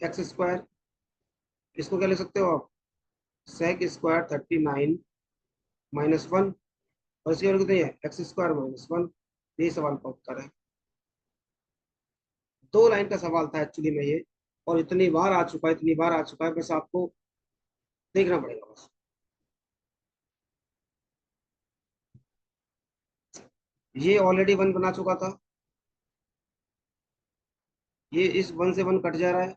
एक्स स्क्वायर। इसको क्या ले सकते हो आप, सेक स्क्वायर 39 माइनस वन, और इसकी वैल्यू कितनी है, एक्स स्क्वायर माइनस वन। यही सवाल का उत्तर है। दो लाइन का सवाल था एक्चुअली में ये, और इतनी बार आ चुका है, इतनी बार आ चुका है, बस आपको देखना पड़ेगा बस। ये ऑलरेडी वन बना चुका था, ये इस वन से वन कट जा रहा है।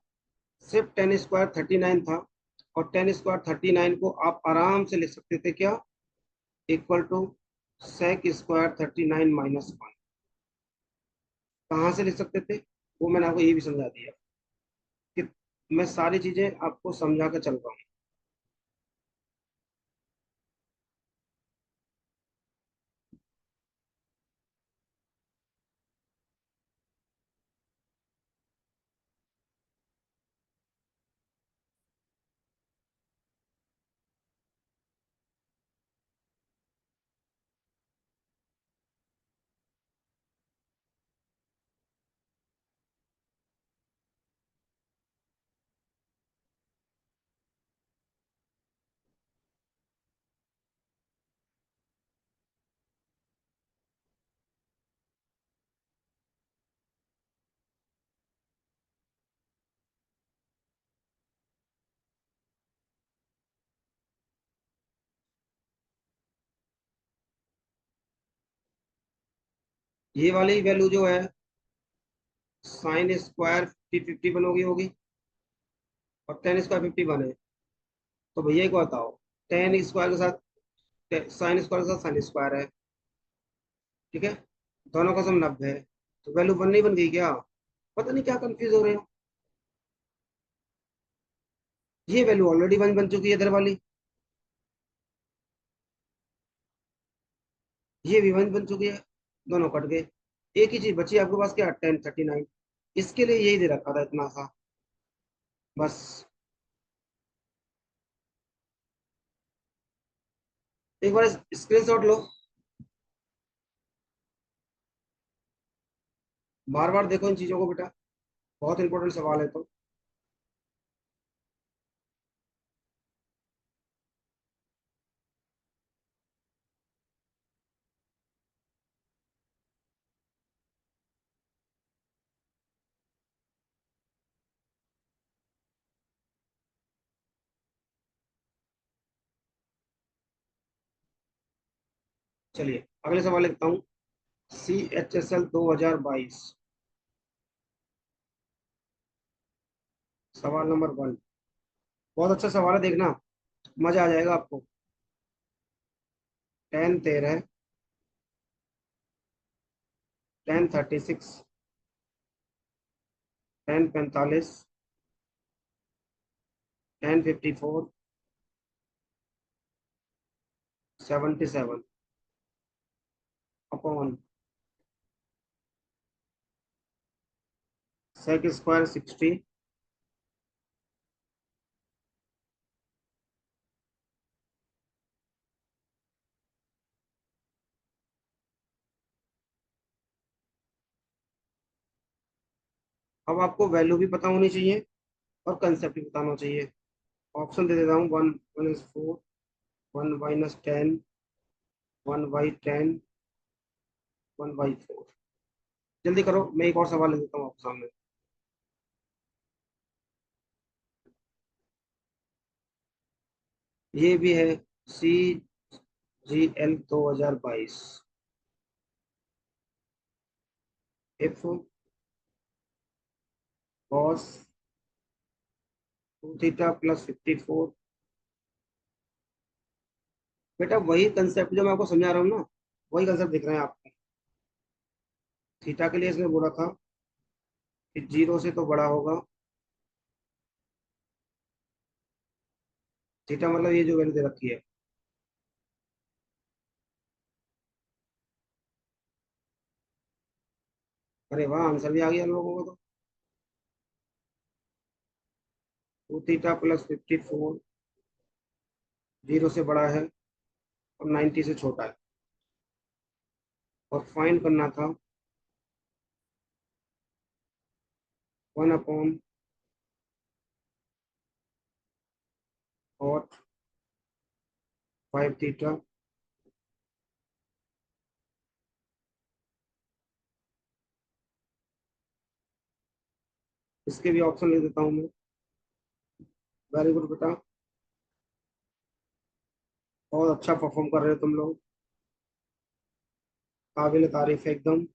सिर्फ टेन स्क्वायर 39 था, और टेन स्क्वायर 39 को आप आराम से लिख सकते थे क्या, equal to sec square 39 minus one. कहाँ से लिख सकते थे, वो मैंने आपको ये भी समझा दिया कि मैं सारी चीजें आपको समझा कर चल रहा हूँ। ये वाली वैल्यू जो है, साइन स्क्वायर 50 बनोगी होगी, और टेन स्क्वायर 51 है। तो भैया को बताओ, टेन स्क्वायर के साथ साइन स्क्वायर के साथ साइन स्क्वायर है, ठीक है, दोनों का सम 90 है। तो वैल्यू वन नहीं बन गई क्या, पता नहीं क्या कंफ्यूज हो रहे हो। ये वैल्यू ऑलरेडी वन बन चुकी है इधर वाली, ये भी वन बन चुकी है, दोनों कट गए। एक ही चीज बची आपके पास, क्या, टेन 39। इसके लिए यही दे रखा था इतना सा, बस। एक बार स्क्रीनशॉट लो, बार बार देखो इन चीजों को बेटा, बहुत इंपॉर्टेंट सवाल है। तो चलिए अगले सवाल लिखता हूँ। CHSL 2022, सवाल नंबर वन। बहुत अच्छा सवाल है, देखना मजा आ जाएगा आपको। Tan 13, tan 36, tan 45, tan 54, 77 upon sec square 60। अब आपको वैल्यू भी पता होनी चाहिए और कंसेप्ट भी बताना चाहिए। ऑप्शन दे देता हूँ, one one is four, one minus ten, one by ten, one by four. जल्दी करो, मैं एक और सवाल ले देता हूँ आपके सामने। ये भी है, CGL 2022। If cos 2 theta plus 54। बेटा वही कंसेप्ट जो मैं आपको समझा रहा हूँ ना, वही कंसेप्ट दिख रहे हैं आपको। थीटा के लिए इसने बोला था कि जीरो से तो बड़ा होगा, थीटा मतलब ये जो वैल्यू दे रखी है। अरे वाह, आंसर भी आ गया लोगों को तो। 2θ + 54 जीरो से बड़ा है और 90 से छोटा है। और फाइंड करना था 1/cos 5θ। इसके भी ऑप्शन लिख देता हूँ मैं। वेरी गुड बेटा, बहुत अच्छा परफॉर्म कर रहे हो तुम लोग, काबिल तारीफ है एकदम।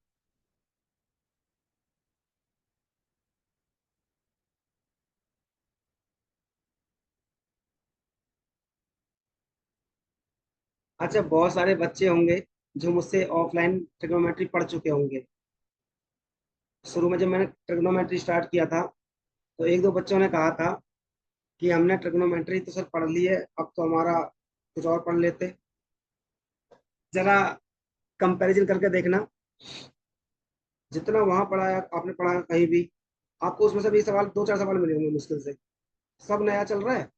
अच्छा, बहुत सारे बच्चे होंगे जो मुझसे ऑफलाइन ट्रिग्नोमेट्री पढ़ चुके होंगे। शुरू में जब मैंने ट्रिग्नोमेट्री स्टार्ट किया था, तो एक दो बच्चों ने कहा था कि हमने ट्रिग्नोमेट्री तो सर पढ़ ली है, अब तो हमारा कुछ और पढ़ लेते। जरा कंपैरिजन करके देखना, जितना वहां पढ़ाया आपने पढ़ा कहीं भी, आपको उसमें से भी सवाल, दो चार सवाल मिले होंगे मुश्किल से। सब नया चल रहा है।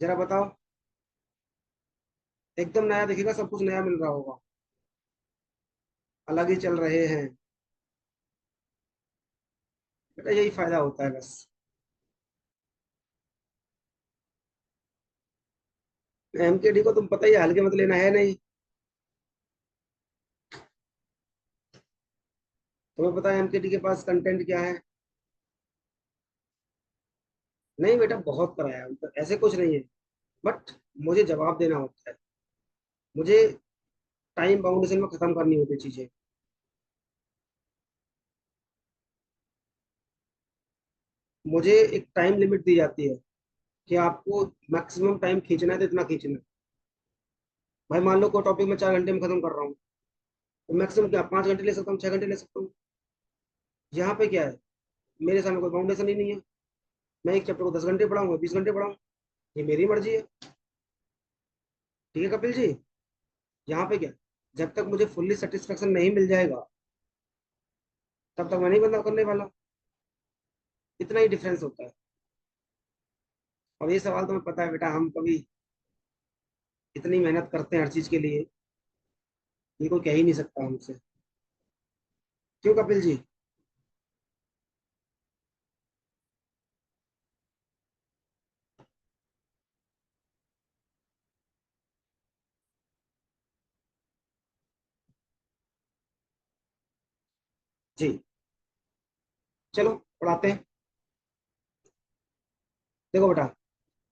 जरा बताओ, एकदम नया दिखेगा, सब कुछ नया मिल रहा होगा। अलग ही चल रहे हैं। बेटा यही फायदा होता है बस। एमकेडी को तुम पता ही है, हल्के मत लेना है नहीं। तुम्हें पता है एमकेडी के पास कंटेंट क्या है? नहीं बेटा, बहुत कराया, मतलब ऐसे कुछ नहीं है। बट मुझे जवाब देना होता है, मुझे टाइम बाउंडेशन में खत्म करनी होती है चीजें। मुझे एक टाइम लिमिट दी जाती है कि आपको मैक्सिमम टाइम खींचना है तो इतना खींचना है। भाई मान लो कोई टॉपिक में 4 घंटे में खत्म कर रहा हूँ, तो मैक्सिमम क्या 5 घंटे ले सकता हूँ, 6 घंटे ले सकता हूँ। यहाँ पे क्या है, मेरे सामने कोई बाउंडेशन ही नहीं है। मैं एक चैप्टर को 10 घंटे पढ़ाऊंगा, 20 घंटे पढ़ाऊँ, ये मेरी मर्जी है। ठीक है कपिल जी। यहाँ पे क्या, जब तक मुझे फुल्ली सेटिस्फेक्शन नहीं मिल जाएगा, तब तक मैं नहीं बंदा करने वाला। इतना ही डिफरेंस होता है। और ये सवाल तुम्हें पता है बेटा, हम कभी इतनी मेहनत करते हैं हर चीज के लिए, ये कोई कह ही नहीं सकता हमसे। क्यों कपिल जी? जी, चलो पढ़ाते हैं। देखो बेटा,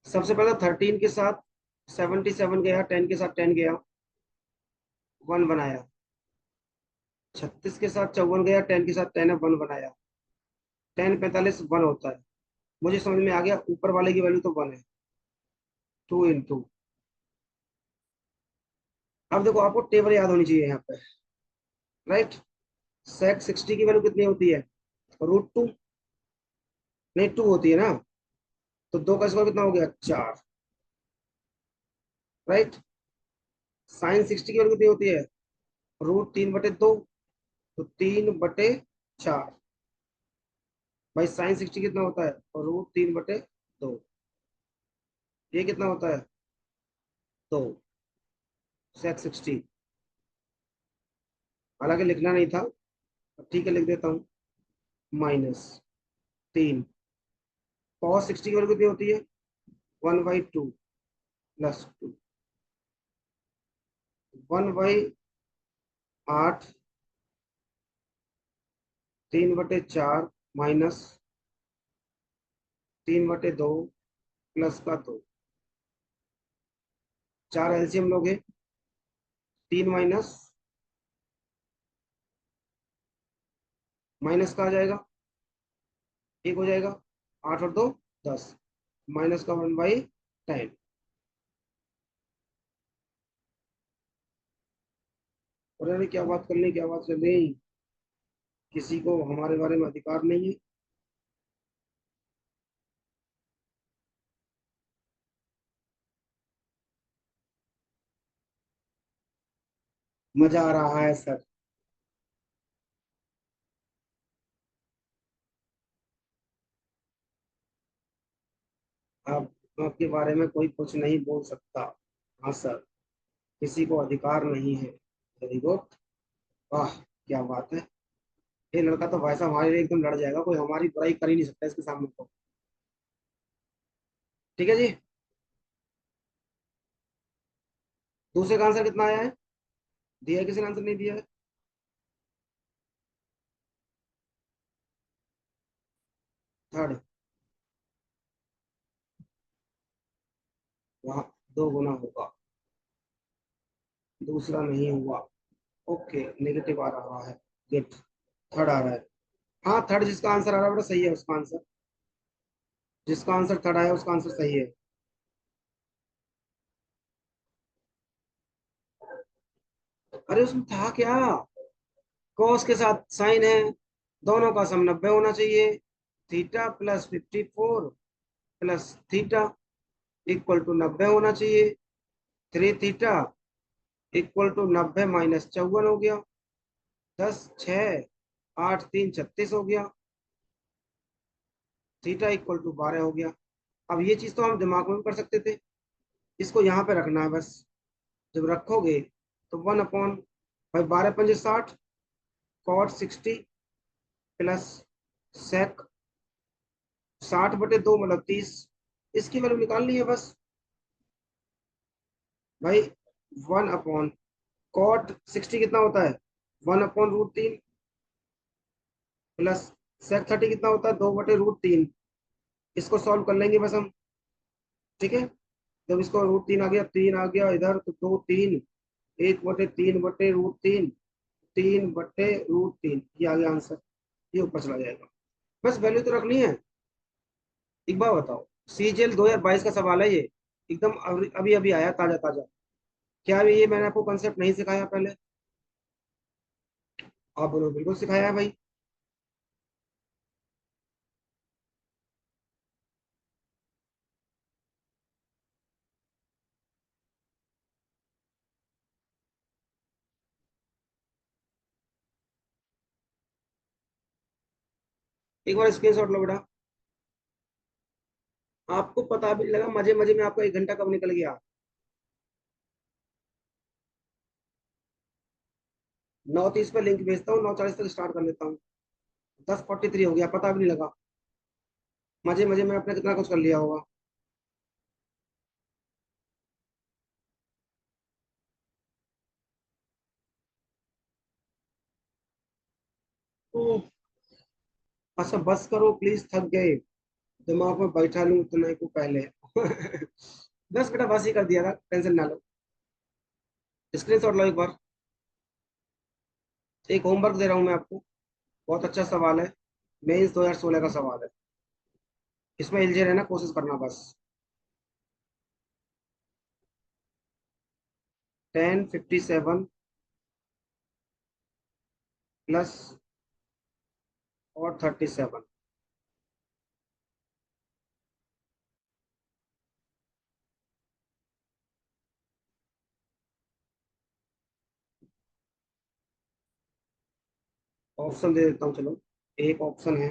सबसे पहले 13 के साथ 77 गया, 10 के साथ 10 गया, 1 बनाया। 36 के साथ 54 गया, 10 के साथ 10 है, 1 बनाया। 10 45 1 होता है। मुझे समझ में आ गया, ऊपर वाले की वैल्यू तो 1 है। 2 × अब देखो, आपको टेबल याद होनी चाहिए यहाँ पे। राइट। सेक 60 की वैल्यू कितनी होती है? √2। नहीं, 2 होती है ना। तो 2 का स्क्वायर कितना हो गया? 4। राइट। साइन 60 की वैल्यू कितनी होती है? √3/2। तो 3/4। भाई साइन 60 कितना होता है? √3/2। ये कितना होता है? 2। सेक 60। हालांकि लिखना नहीं था, ठीक है लिख देता हूँ। -3। कॉस 60 की वैल्यू कितनी होती है? 1/2 +2। 1/8। 3/4 -3/2 प्लस का 2। 4 एलसीएम लोगे, 3 माइनस, माइनस का आ जाएगा, एक हो जाएगा। 8 और 2 10, माइनस का 1/10। और यानी क्या बात करनी, क्या बात करनी, किसी को हमारे बारे में अधिकार नहीं है। मजा आ रहा है सर। आप आपके बारे में कोई कुछ नहीं बोल सकता। हाँ सर। किसी को अधिकार नहीं है। Very good. वाह, क्या बात है। ये लड़का तो भाई साहब हमारे लिए एकदम लड़ जाएगा, कोई हमारी बुराई कर ही नहीं सकता इसके सामने तो। ठीक है जी। दूसरे का आंसर कितना आया है? दिया है, किसी ने आंसर नहीं दिया है। थर्ड। वहाँ दो गुना होगा। दूसरा नहीं हुआ। ओके, नेगेटिव आ रहा है। गुड। थर्ड आ रहा है। हाँ, थर्ड जिसका आंसर आ रहा है वो सही है, उसका आंसर। जिसका आंसर थर्ड आया उसका आंसर सही है। अरे उसमें था क्या? कॉस के साथ साइन है। दोनों का सम 90 होना चाहिए। Theta plus 54 plus theta equal to 90 होना चाहिए। 3 थीटा इक्वल टू 90 माइनस 54 हो गया। 10 6 8 3 36 हो गया। थीटा इक्वल टू 12 हो गया। अब ये चीज तो हम दिमाग में भी कर सकते थे। इसको यहाँ पे रखना है बस। जब रखोगे तो 1 अपॉन भाई 12 × 5 = 60। cot 60 प्लस सेक 60/2 मतलब 30। इसकी वैल्यू निकालनी है बस। भाई 1/cot 60 कितना होता है? 1/√3 प्लस सेक 30 कितना होता है? 2/√3। इसको सॉल्व कर लेंगे बस हम। ठीक है। जब इसको √3 आ गया, 3 आ गया इधर तो 2 3। 1/3/√3। 3/√3 ये आ गया आंसर। ये ऊपर चला जाएगा। बस वैल्यू तो रखनी है। एक बार बताओ। सीजीएल 2022 का सवाल है ये। एकदम अभी अभी आया ताजा ताजा। क्या ये मैंने आपको कंसेप्ट नहीं सिखाया पहले? आप बोलो बिल्कुल सिखाया है भाई। एक बार स्क्रीनशॉट लो बेटा। आपको पता भी नहीं लगा, मजे मजे में आपका 1 घंटा कब निकल गया। 9:30 पे लिंक भेजता हूँ, 9:40 तक स्टार्ट कर लेता हूँ। 10:43 हो गया, पता भी नहीं लगा। मजे मजे में आपने कितना कुछ कर लिया होगा। ओह, अच्छा बस करो प्लीज, थक गए। दिमाग में बैठा लूं इतना को पहले। बस बेटा, बस ही कर दिया था, टेंशन ना लो। स्क्रीन शॉट लो एक बार। एक होमवर्क दे रहा हूँ मैं आपको। बहुत अच्छा सवाल है। मेंस 2016 का सवाल है। इसमें एलजे रहना, कोशिश करना बस। 1057 प्लस और 37। ऑप्शन दे देता हूँ चलो। एक ऑप्शन है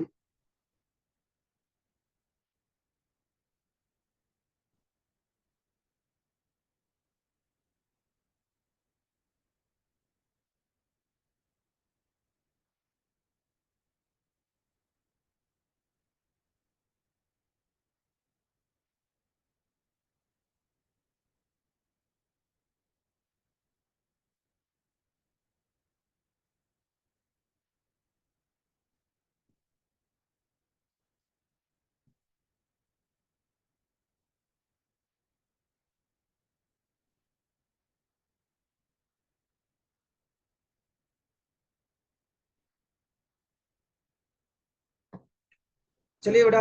चलिए बेटा,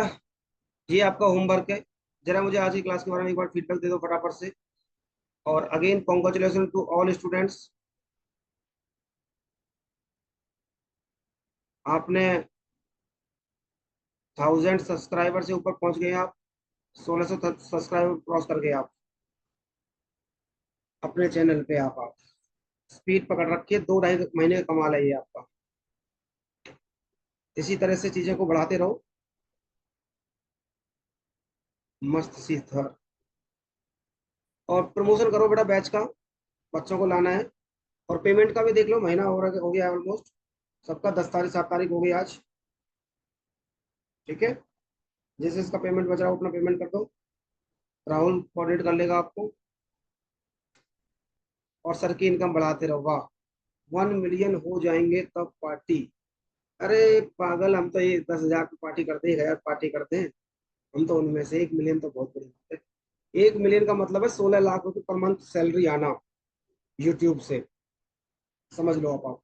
ये आपका होमवर्क है। जरा मुझे आज की क्लास के बारे में एक बार फीडबैक दे दो फटाफट से। और again congratulation to all students. आपने 1000 सब्सक्राइबर से ऊपर पहुंच गए आप। 1600 सब्सक्राइबर क्रॉस कर गए आप अपने चैनल पे आप। स्पीड पकड़ रखी है, 2 ढाई महीने का कमाल है ये आपका। इसी तरह से चीजें को बढ़ाते रहो। मस्त सी था। और प्रमोशन करो बेटा बैच का, बच्चों को लाना है। और पेमेंट का भी देख लो, महीना हो गया ऑलमोस्ट। सबका 10 तारीख 7 तारीख हो गई आज। ठीक है, जैसे इसका पेमेंट बच रहा हो अपना पेमेंट कर दो। राहुल कोऑर्डिनेट कर लेगा आपको। और सर की इनकम बढ़ाते रहो। वाह, 1 मिलियन हो जाएंगे तब पार्टी। अरे पागल, हम तो ये 10,000 की पार्टी करते हैं, 1,000 पार्टी करते हैं। हम तो उनमें से 1 मिलियन तो बहुत बड़ी बात है। 1 मिलियन का मतलब है 16 लाख रुपए पर मंथ सैलरी आना यूट्यूब से। समझ लो आप।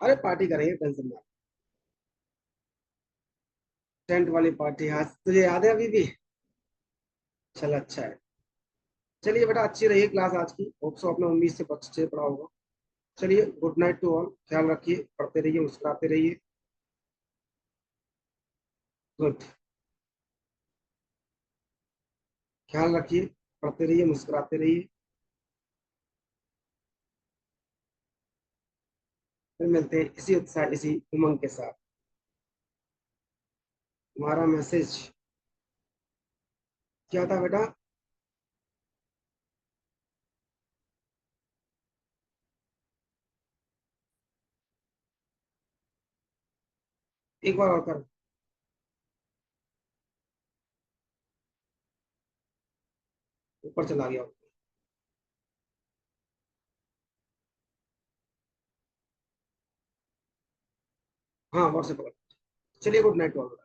अरे पार्टी करेंगे, टेंशन मत। टेंट वाली पार्टी, हाँ तुझे याद है अभी भी। चल अच्छा है। चलिए बेटा, अच्छी रही क्लास आज की, होप सो अपने उम्मीद से अच्छे पढ़ा होगा। चलिए, गुड नाइट टू ऑल, ख्याल रखिए, पढ़ते रहिए, मुस्कुराते रहिए। गुड। ख्याल रखिए, पढ़ते रहिए, मुस्कुराते रहिए। फिर मिलते हैं इसी उत्साह, इसी उमंग के साथ। तुम्हारा मैसेज क्या था बेटा? एक बार और कर। ऊपर चला गया। हाँ, व्हाट्सएप पर। चलिए, गुड नाइट टू ऑल।